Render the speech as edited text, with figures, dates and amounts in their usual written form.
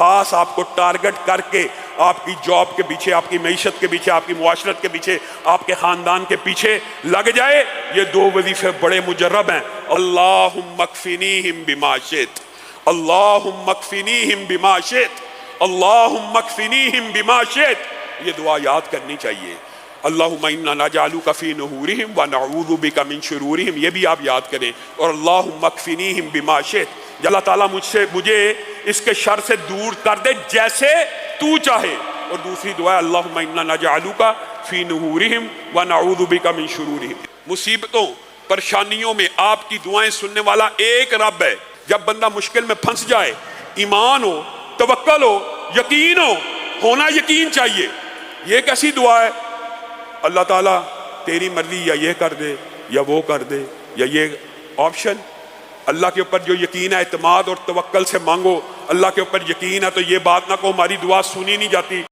خاص آپ کو ٹارگٹ کر کے آپ کی جاب کے پیچھے، آپ کی معیشت کے پیچھے، آپ کی معاشرت کے پیچھے، آپ کے خاندان کے پیچھے لگ جائے، یہ دو وظیفے بڑے مجرب ہیں۔ اللہم اکفنیہم بما شئت، اللہم اکفنیہم بما شئت، اللہم اکفنیہم بما شئت، یہ دعا یاد کرنی چاہیے۔ اللہم انا نجعلک فی نحورہم ونعوذ بک من شرورہم، یہ بھی آپ یاد کریں۔ اور اللہم اکفنیہم بما شئت، اللہ تعالیٰ مجھے اس کے شر سے دور کر دے جیسے تو چاہے۔ اور دوسری دعا ہے اللہم انا نجعلک فی نحورہم ونعوذ بک من شرورہم۔ مصیبتوں پریشانیوں میں آپ کی دعائیں سننے والا ایک رب ہے۔ جب بندہ مشکل میں پھنس جائے، ایمان ہو، توکل ہو، یقین ہو، ہونا یقین چاہیے۔ یہ کیسی دعا ہے؟ اللہ تعالیٰ تیری مرضی، یا یہ کر دے یا وہ کر دے یا یہ آپشن۔ اللہ کے اوپر جو یقین ہے، اعتماد اور توکل سے مانگو۔ اللہ کے اوپر یقین ہے تو یہ بات نہ کہو ہماری دعا سنی نہیں جاتی۔